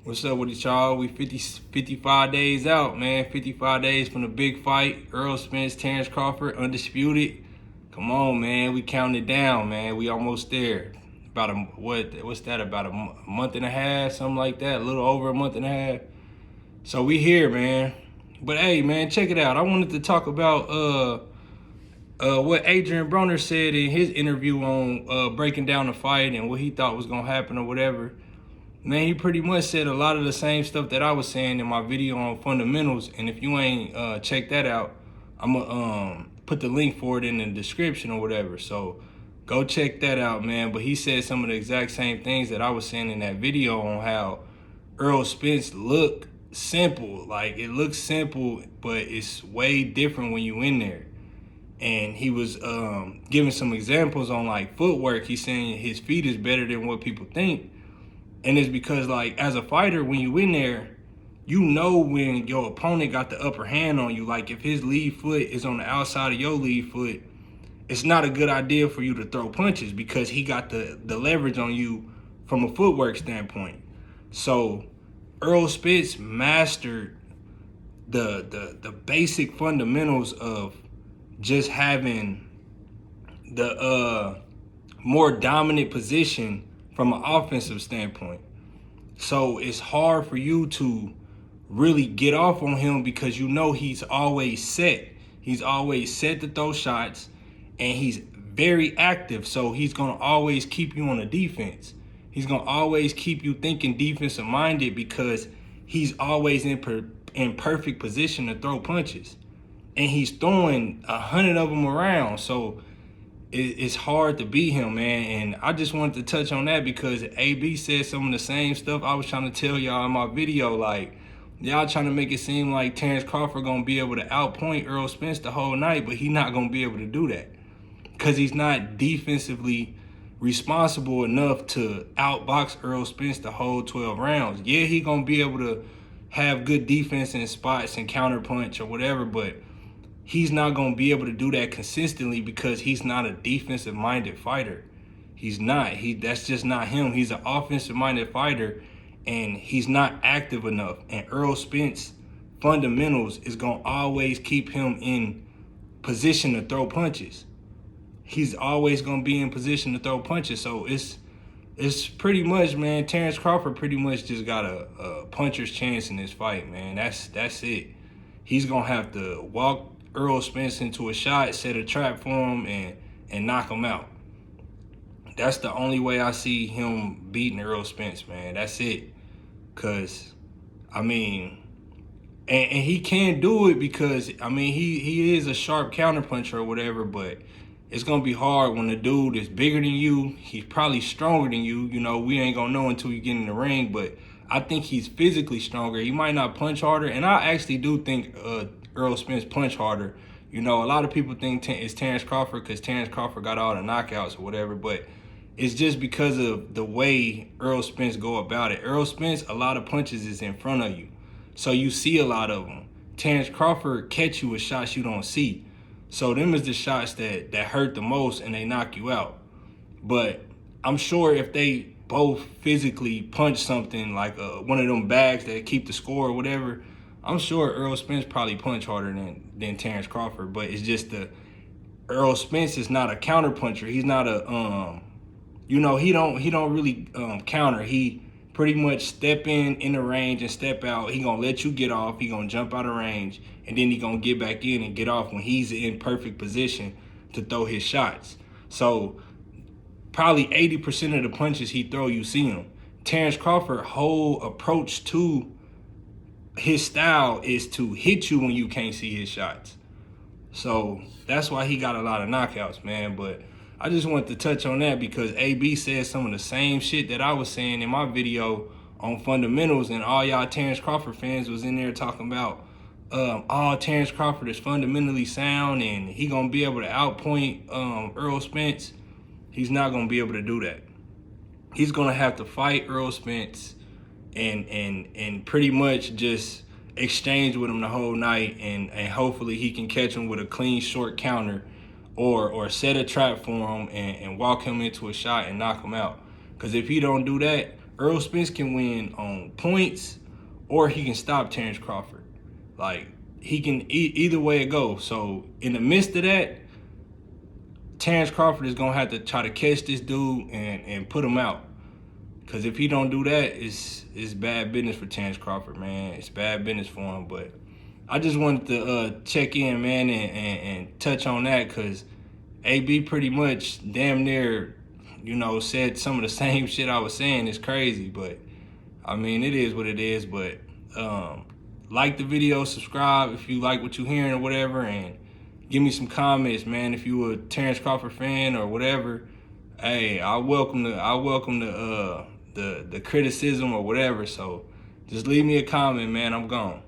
What's up with it, y'all? We 55 days out, man. 55 days from the big fight. Errol Spence, Terence Crawford, undisputed. Come on, man. We counting it down, man. We almost there. About what's that? About a month and a half, something like that. A little over a month and a half. So we here, man. But hey, man, check it out. I wanted to talk about what Adrien Broner said in his interview on breaking down the fight and what he thought was gonna happen or whatever. Man, he pretty much said a lot of the same stuff that I was saying in my video on fundamentals. And if you ain't checked that out, I'm gonna put the link for it in the description or whatever. So go check that out, man. But he said some of the exact same things that I was saying in that video on how Errol Spence look simple. Like, it looks simple, but it's way different when you in there. And he was giving some examples on like footwork. He's saying his feet is better than what people think. And it's because, like, as a fighter, when you in there, you know when your opponent got the upper hand on you. Like, if his lead foot is on the outside of your lead foot, it's not a good idea for you to throw punches because he got the leverage on you from a footwork standpoint. So Errol Spence mastered the basic fundamentals of just having the more dominant position from an offensive standpoint. So it's hard for you to really get off on him because you know he's always set. He's always set to throw shots, and he's very active. So he's going to always keep you on the defense. He's going to always keep you thinking defensive minded because he's always in perfect position to throw punches. And he's throwing 100 of them around. So it's hard to beat him, man. And I just wanted to touch on that because AB said some of the same stuff I was trying to tell y'all in my video. Like, y'all trying to make it seem like Terence Crawford gonna be able to outpoint Errol Spence the whole night, but he's not gonna be able to do that because he's not defensively responsible enough to outbox Errol Spence the whole 12 rounds. Yeah, he gonna be able to have good defense in spots and counterpunch or whatever, but he's not going to be able to do that consistently because he's not a defensive-minded fighter. He's not. That's just not him. He's an offensive-minded fighter, and he's not active enough. And Errol Spence fundamentals is going to always keep him in position to throw punches. He's always going to be in position to throw punches. So it's pretty much, man, Terence Crawford pretty much just got a puncher's chance in this fight, man. That's it. He's going to have to walk Errol Spence into a shot, set a trap for him, and knock him out. That's the only way I see him beating Errol Spence, man. That's it. Because, I mean, and he can do it because, I mean, he is a sharp counterpuncher or whatever, but it's going to be hard when the dude is bigger than you. He's probably stronger than you. You know, we ain't going to know until you get in the ring, but I think he's physically stronger. He might not punch harder, and I actually do think Errol Spence punch harder. You know, a lot of people think it's Terence Crawford because Terence Crawford got all the knockouts or whatever, but it's just because of the way Errol Spence go about it. Errol Spence, a lot of punches is in front of you, so you see a lot of them. Terence Crawford catch you with shots you don't see. So them is the shots that hurt the most and they knock you out. But I'm sure if they both physically punch something like one of them bags that keep the score or whatever, I'm sure Errol Spence probably punch harder than Terence Crawford. But it's just Errol Spence is not a counter puncher. He's not a you know, he don't really counter. He pretty much step in the range and step out. He gonna let you get off. He gonna jump out of range, and then he gonna get back in and get off when he's in perfect position to throw his shots. So probably 80% of the punches he throw, you see him. Terence Crawford's whole approach to his style is to hit you when you can't see his shots. So that's why he got a lot of knockouts, man. But I just wanted to touch on that because AB said some of the same shit that I was saying in my video on fundamentals, and all y'all Terence Crawford fans was in there talking about Terence Crawford is fundamentally sound and he gonna be able to outpoint Errol Spence. He's not gonna be able to do that. He's gonna have to fight Errol Spence and pretty much just exchange with him the whole night, and hopefully he can catch him with a clean short counter or set a trap for him and walk him into a shot and knock him out. Because if he don't do that, Errol Spence can win on points, or he can stop Terence Crawford. Like, he can either way it goes. So in the midst of that, Terence Crawford is gonna have to try to catch this dude and put him out. Cause if he don't do that, it's bad business for Terence Crawford, man. It's bad business for him. But I just wanted to check in, man, and touch on that, cause AB pretty much damn near, you know, said some of the same shit I was saying. It's crazy, but I mean, it is what it is. But like the video, subscribe if you like what you're hearing or whatever, and give me some comments, man. If you a Terence Crawford fan or whatever, hey, I welcome the criticism or whatever. So just leave me a comment, man. I'm gone.